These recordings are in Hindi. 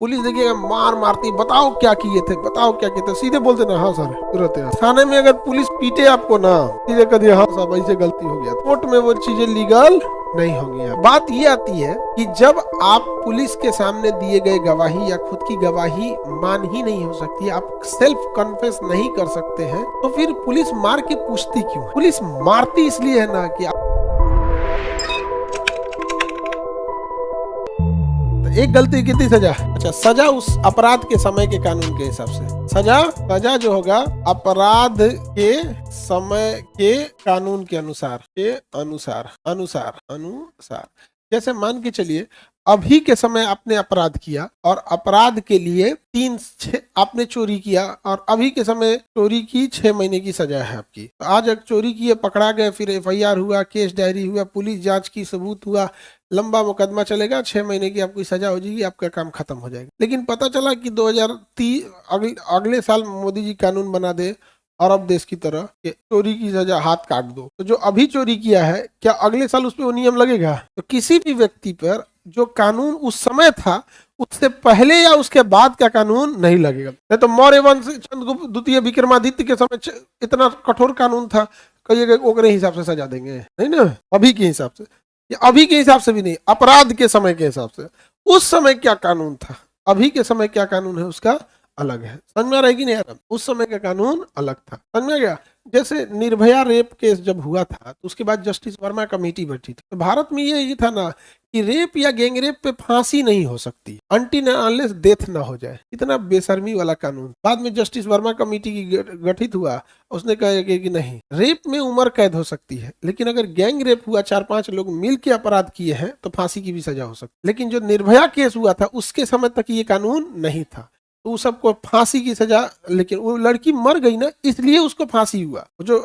पुलिस देखिएगा मार मारती, बताओ क्या किए थे, बताओ क्या किए थे, सीधे बोलते ना हाँ सर तुरंत है। थाने में अगर पुलिस पीटे आपको ना, सीधे कह दिया हाँ साहब ऐसे गलती हो गया। कोर्ट में वो चीजें लीगल नहीं होंगी। बात ये आती है कि जब आप पुलिस के सामने दिए गए गवाही या खुद की गवाही मान ही नहीं हो सकती, आप सेल्फ कन्फेस नहीं कर सकते हैं, तो फिर पुलिस मार के पूछती क्यों है? पुलिस मारती इसलिए है ना कि एक गलती कितनी सजा? अच्छा, सजा उस अपराध के समय के कानून के हिसाब से। सजा जो होगा अपराध के समय के कानून के अनुसार। जैसे मान के चलिए अभी के समय आपने अपराध किया और अपराध के लिए 3-6 आपने चोरी किया और अभी के समय चोरी की 6 महीने की सजा है आपकी। तो आज एक चोरी किए, पकड़ा गए, फिर FIR हुआ, केस डायरी हुआ, पुलिस जांच की, सबूत हुआ, लंबा मुकदमा चलेगा, 6 महीने की आपकी सजा हो जाएगी, आपका काम खत्म हो जाएगा। लेकिन पता चला कि 2030 अगले साल मोदी जी कानून बना दे अरब देश की तरह कि चोरी की सजा हाथ काट दो, तो जो अभी चोरी किया है क्या अगले साल उस पर वो नियम लगेगा? तो किसी भी व्यक्ति पर जो कानून उस समय था उससे पहले या उसके बाद का कानून नहीं लगेगा। नहीं तो मौर्य वंश चंद्रगुप्त द्वितीय विक्रमादित्य के समय इतना कठोर कानून था, कहिएगा ओकरे हिसाब से सजा देंगे, नहीं ना, अभी के हिसाब से, या अभी के हिसाब से भी नहीं, अपराध के समय के हिसाब से। उस समय क्या कानून था, अभी के समय क्या कानून है, उसका अलग है। समझ में आ रहा है कि नहीं यार? उस समय का कानून अलग था, समझ में आ गया? जैसे निर्भया रेप केस जब हुआ था तो उसके बाद जस्टिस वर्मा कमेटी बैठी थी, तो भारत में ये था ना कि रेप या गैंग रेप पे फांसी नहीं हो सकती अनटिल अनलेस डेथ ना हो जाए। इतना बेशर्मी वाला कानून। बाद में जस्टिस वर्मा कमेटी की गठित हुआ, उसने कहा कि नहीं, रेप में उम्र कैद हो सकती है, लेकिन अगर गैंग रेप हुआ, 4-5 लोग मिलकर अपराध किए हैं, तो फांसी की भी सजा हो सकती। लेकिन जो निर्भया केस हुआ था उसके समय तक ये कानून नहीं था, तो उस सबको फांसी की सजा, लेकिन वो लड़की मर गई ना, इसलिए उसको फांसी हुआ। जो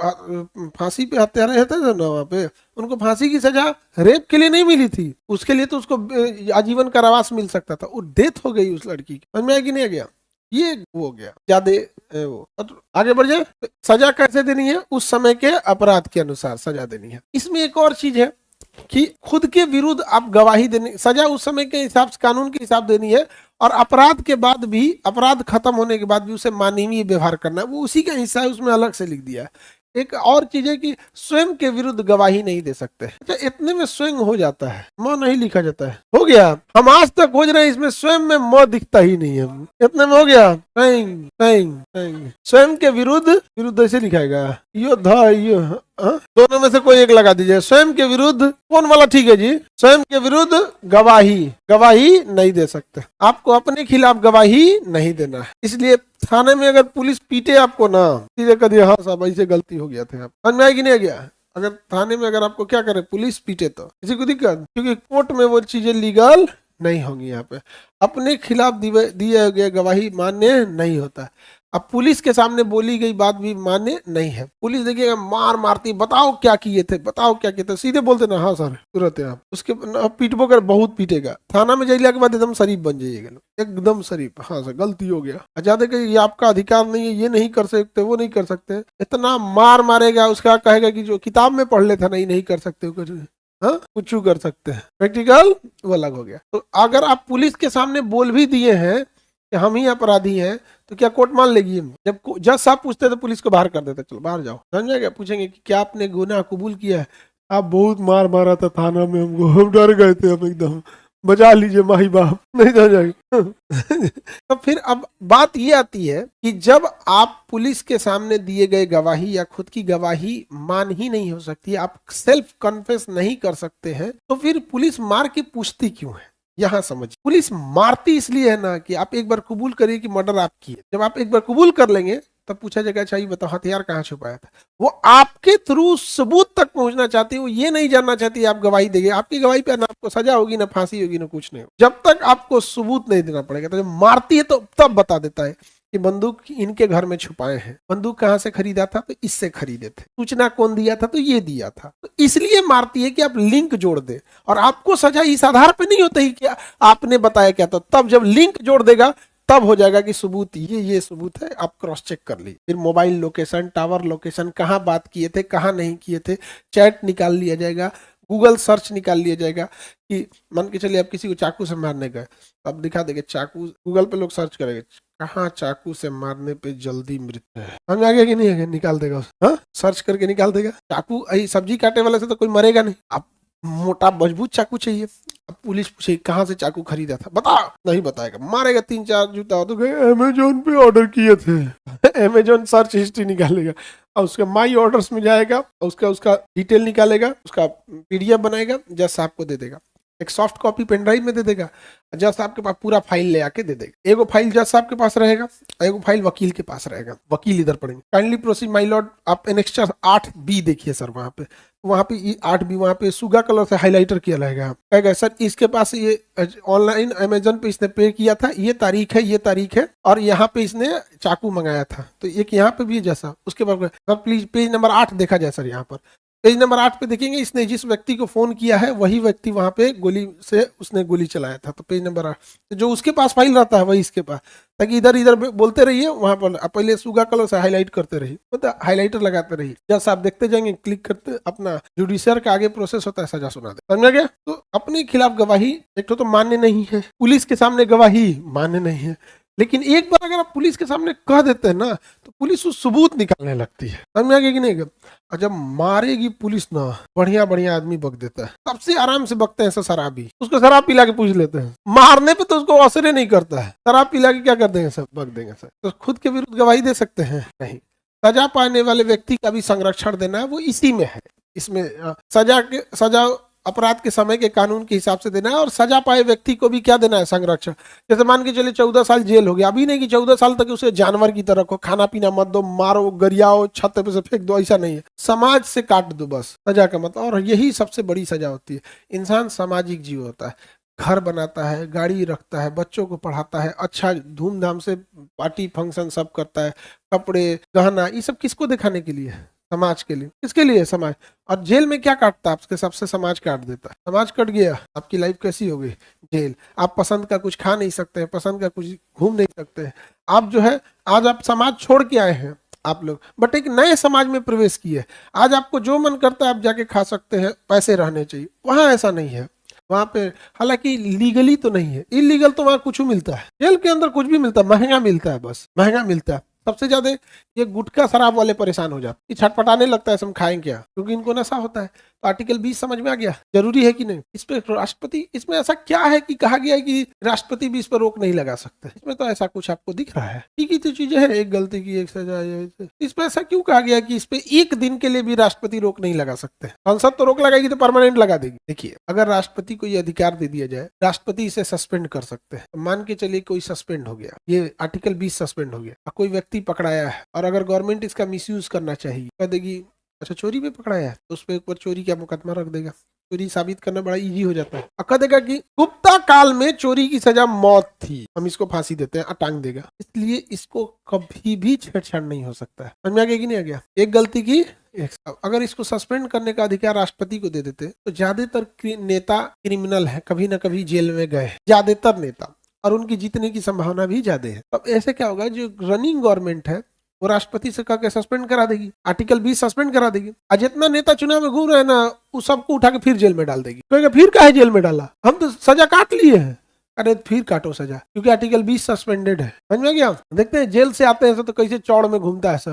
फांसी पे हत्यारे रहते थे ना वहां पे, उनको फांसी की सजा रेप के लिए नहीं मिली थी, उसके लिए तो उसको आजीवन कारावास मिल सकता था। वो डेथ हो गई उस लड़की की। समझ में आया कि नहीं आ गया? ये वो हो गया ज्यादा वो। आगे बढ़ जाए, सजा कैसे देनी है? उस समय के अपराध के अनुसार सजा देनी है। इसमें एक और चीज है कि खुद के विरुद्ध आप गवाही देने, सजा उस समय के हिसाब से, कानून के हिसाब देनी है, और अपराध के बाद भी, अपराध खत्म होने के बाद भी उसे मानवीय व्यवहार करना है, वो उसी का हिस्सा है, उसमें अलग से लिख दिया है। एक और चीज है कि स्वयं के विरुद्ध गवाही नहीं दे सकते। अच्छा, इतने में स्वयं हो जाता है, म नहीं लिखा जाता है, हो गया। हम आज तक खोज रहे हैं, इसमें स्वयं में म दिखता ही नहीं है, इतने में हो गया। स्वयं के विरुद्ध ऐसे लिखाएगा, यो ध यो, दोनों में से कोई एक लगा दीजिए। स्वयं के विरुद्ध कौन वाला ठीक है जी? स्वयं के विरुद्ध गवाही नहीं दे सकते, आपको अपने खिलाफ गवाही नहीं देना है। इसलिए थाने में अगर पुलिस पीटे आपको ना, सीधे कह दिया हाँ साहब ऐसे गलती हो गया था। समझ में आया कि नहीं आ गया? अगर थाने में अगर आपको क्या करे, पुलिस पीटे, तो किसी को दिक्कत, क्योंकि कोर्ट में वो चीजें लीगल नहीं होंगी। यहाँ पे अपने खिलाफ दिए गए गवाही मान्य नहीं होता। अब पुलिस के सामने बोली गई बात भी मान्य नहीं है। पुलिस देखिएगा मार मारती, बताओ क्या किए थे, बताओ क्या किए थे, सीधे बोलते ना हाँ सर तुरंत है। आप उसके पीटबो कर, बहुत पीटेगा। थाना में जाइए के बाद एकदम शरीफ बन जाइएगा, एकदम शरीफ, हाँ सर गलती हो गया, ज्यादा कहीं ये आपका अधिकार नहीं है, ये नहीं कर सकते, वो नहीं कर सकते, इतना मार मारेगा। उसका कहेगा कि जो किताब में पढ़ लेता नहीं कर सकते, कुछ कर सकते हैं, प्रैक्टिकल वो अलग हो गया। तो अगर आप पुलिस के सामने बोल भी दिए हैं कि हम ही अपराधी हैं, तो क्या कोर्ट मान लेगी? जब जज साहब पूछते तो पुलिस को बाहर कर देते, चलो बाहर जाओ। समझ गया? पूछेंगे कि क्या आपने गुनाह कबूल किया है? आप बहुत मार मारा था थाना में हमको, हम डर गए थे, हम एकदम बचा लीजिए माही बाप, नहीं तो जाएगी। तो फिर अब बात ये आती है कि जब आप पुलिस के सामने दिए गए गवाही या खुद की गवाही मान ही नहीं हो सकती, आप सेल्फ कन्फेस नहीं कर सकते हैं, तो फिर पुलिस मार के पूछती क्यों है? यहाँ समझिए, पुलिस मारती इसलिए है ना कि आप एक बार कबूल करिए कि मर्डर आप किए। जब आप एक बार कबूल कर लेंगे तब पूछा जाएगा अच्छा ये बताओ हथियार कहाँ छुपाया था। वो आपके थ्रू सबूत तक पहुंचना चाहती है, वो ये नहीं जानना चाहती आप गवाही देंगे। आपकी गवाही पे ना आपको सजा होगी, ना फांसी होगी, ना कुछ नहीं। जब तक आपको सबूत नहीं देना पड़ेगा। तो जब मारती है तो तब बता देता है कि बंदूक इनके घर में छुपाए हैं, बंदूक कहाँ से खरीदा था, तो इससे खरीदे थे, सूचना कौन दिया था, तो ये दिया था। तो इसलिए मारती है कि आप लिंक जोड़ दे, और आपको सजा इस आधार पे नहीं होता ही कि आपने बताया क्या था। तब जब लिंक जोड़ देगा तब हो जाएगा कि सबूत ये सबूत है, आप क्रॉस चेक कर लीजिए। फिर मोबाइल लोकेशन, टावर लोकेशन, कहाँ बात किए थे, कहाँ नहीं किए थे, चैट निकाल लिया जाएगा, गूगल सर्च निकाल लिया जाएगा कि मान के चलिए आप किसी को चाकू से मारने गए, तो अब दिखा देंगे चाकू, गूगल पे लोग सर्च करेंगे कहाँ चाकू से मारने पे जल्दी मृत्यु है, समझ आ गया कि नहीं है, निकाल देगा, हाँ सर्च करके निकाल देगा। चाकू सब्जी काटे वाले से तो कोई मरेगा नहीं, आप मोटा मजबूत चाकू चाहिए। अब पुलिस पूछे कहाँ से चाकू खरीदा था, बता, नहीं बताएगा, मारेगा 3-4 जूता, तो अमेजोन पे ऑर्डर किए थे। अमेजोन सर्च हिस्ट्री निकालेगा और उसके माई ऑर्डर्स में जाएगा, उसका डिटेल निकालेगा, उसका पीडीएफ बनाएगा, जज साहब को दे देगा, एक सॉफ्ट कॉपी पेन ड्राइव में दे देगा, जज साहब के पास पूरा फाइल ले आके दे देगा। एगो फाइल जज साहब के पास रहेगा, एगो फाइल वकील के पास रहेगा, वकील इधर पढ़ेंगे, काइंडली प्रोसीड माय लॉर्ड। आप एनेक्स्चर 8B देखिए सर, वहाँ पे 8B वहाँ पे सुगा कलर से हाईलाइटर किया रहेगा, कहेगा सर इसके पास ये ऑनलाइन अमेजन पे इसने पे किया था, ये तारीख है और यहाँ पे इसने चाकू मंगाया था, तो एक यहाँ पे भी है जैसा, उसके बाद सर प्लीज पेज नंबर 8 देखा जाए सर, यहाँ पर पेज नंबर 8 पे देखेंगे इसने जिस व्यक्ति को फोन किया है वही व्यक्ति वहां पे गोली से उसने गोली चलाया था, तो पेज नंबर 8 तो जो उसके पास फाइल रहता है वही इसके पास, ताकि इधर इधर बोलते रहिए, वहां पर पहले सुगा कलर से हाईलाइट करते रहिए, मतलब हाईलाइटर लगाते रहिए, जब आप देखते जाएंगे क्लिक करते अपना जुडिशियर का आगे प्रोसेस होता है, सजा सुना दे, समझ गया। तो अपने खिलाफ गवाही एक तो मान्य नहीं है, पुलिस के सामने गवाही मान्य नहीं है, लेकिन एक बार अगर आप पुलिस के सामने कह देते हैं ना तो पुलिस उस सबूत निकालने लगती है, समझ में आ गया कि नहीं। और जब मारेगी पुलिस ना, बढ़िया बढ़िया आदमी बक देता है, सबसे आराम से बकते हैं ऐसा शराबी, उसको शराब पिला के पूछ लेते हैं, मारने पे तो उसको असर ही नहीं करता है, शराब पिला के क्या कर देंगे सब, बक देंगे सर। तो खुद के विरुद्ध गवाही दे सकते हैं नहीं। सजा पाने वाले व्यक्ति का भी संरक्षण देना है, वो इसी में है, इसमें सजा अपराध के समय के कानून के हिसाब से देना है, और सजा पाए व्यक्ति को भी क्या देना है, संरक्षण। जैसे मान के चलिए 14 साल जेल हो गया, अभी नहीं कि 14 साल तक उसे जानवर की तरह रखो, खाना पीना मत दो, मारो गरियाओ छत पे से फेंक दो, ऐसा नहीं है, समाज से काट दो बस, सजा का मतलब। और यही सबसे बड़ी सजा होती है। इंसान सामाजिक जीव होता है, घर बनाता है, गाड़ी रखता है, बच्चों को पढ़ाता है, अच्छा धूमधाम से पार्टी फंक्शन सब करता है, कपड़े गहना, ये सब किसको दिखाने के लिए, समाज के लिए, किसके लिए, समाज। और जेल में क्या काटता है आपके, सबसे समाज काट देता है, समाज कट गया, आपकी लाइफ कैसी हो गई, जेल। आप पसंद का कुछ खा नहीं सकते, पसंद का कुछ घूम नहीं सकते, आप जो है आज आप समाज छोड़ के आए हैं आप लोग, बट एक नए समाज में प्रवेश किए, आज आपको जो मन करता है आप जाके खा सकते हैं, पैसे रहने चाहिए, वहां ऐसा नहीं है। वहां पे हालांकि लीगली तो नहीं है, इलीगल तो वहां कुछ मिलता है, जेल के अंदर कुछ भी मिलता है, महंगा मिलता है, बस महंगा मिलता है। सबसे ज्यादा ये गुटखा शराब वाले परेशान हो जाते, कि छटपटाने लगता है हम खाएं क्या, क्योंकि इनको नशा होता है। तो आर्टिकल 20 समझ में आ गया, जरूरी है कि नहीं। इस पे राष्ट्रपति, इसमें ऐसा क्या है कि कहा गया है कि राष्ट्रपति भी इस पर रोक नहीं लगा सकते, इसमें तो ऐसा कुछ आपको दिख रहा है, ठीक ही तो चीजें है, एक गलती की एक सजा, इस पे ऐसा क्यों कहा गया कि इस पे एक दिन के लिए भी राष्ट्रपति रोक नहीं लगा सकते। संसद तो रोक लगाएगी तो परमानेंट लगा देगी। देखिए अगर राष्ट्रपति को ये अधिकार दे दिया जाए, राष्ट्रपति इसे सस्पेंड कर सकते हैं। मान के चलिए कोई सस्पेंड हो गया, ये आर्टिकल 20 सस्पेंड हो गया, कोई व्यक्ति पकड़ाया है, और अगर गवर्नमेंट इसका मिसयूज करना चाहिए, कह देगी अच्छा चोरी पे पकड़ाया है, तो उस पर ऊपर चोरी का मुकदमा रख देगा, चोरी साबित करना बड़ा इजी हो जाता है। कह देगा कि गुप्ता काल में चोरी की सजा मौत थी, हम इसको फांसी देते हैं, टांग देगा, इसलिए इसको कभी भी छेड़छाड़ नहीं हो सकता है। समझ में आ गया कि नहीं आ गया। एक गलती की अगर इसको सस्पेंड करने का अधिकार राष्ट्रपति को दे देते तो ज्यादातर नेता क्रिमिनल है, कभी ना कभी जेल में गए, ज्यादातर नेता, और उनकी जीतने की संभावना भी ज्यादा है। अब ऐसे क्या होगा, जो रनिंग गवर्नमेंट है वो राष्ट्रपति से कह के सस्पेंड करा देगी, आर्टिकल 20 सस्पेंड करा देगी। आज जितना नेता चुनाव में घूम रहे हैं ना, उस सबको उठा के फिर जेल में डाल देगी, कहेगा फिर काहे जेल में डाला, हम तो सजा काट लिए हैं, अरे फिर काटो सजा, क्योंकि आर्टिकल 20 सस्पेंडेड है। समझ में गया। देखते हैं जेल से आते हैं तो कैसे चौड़ में घूमता है सर,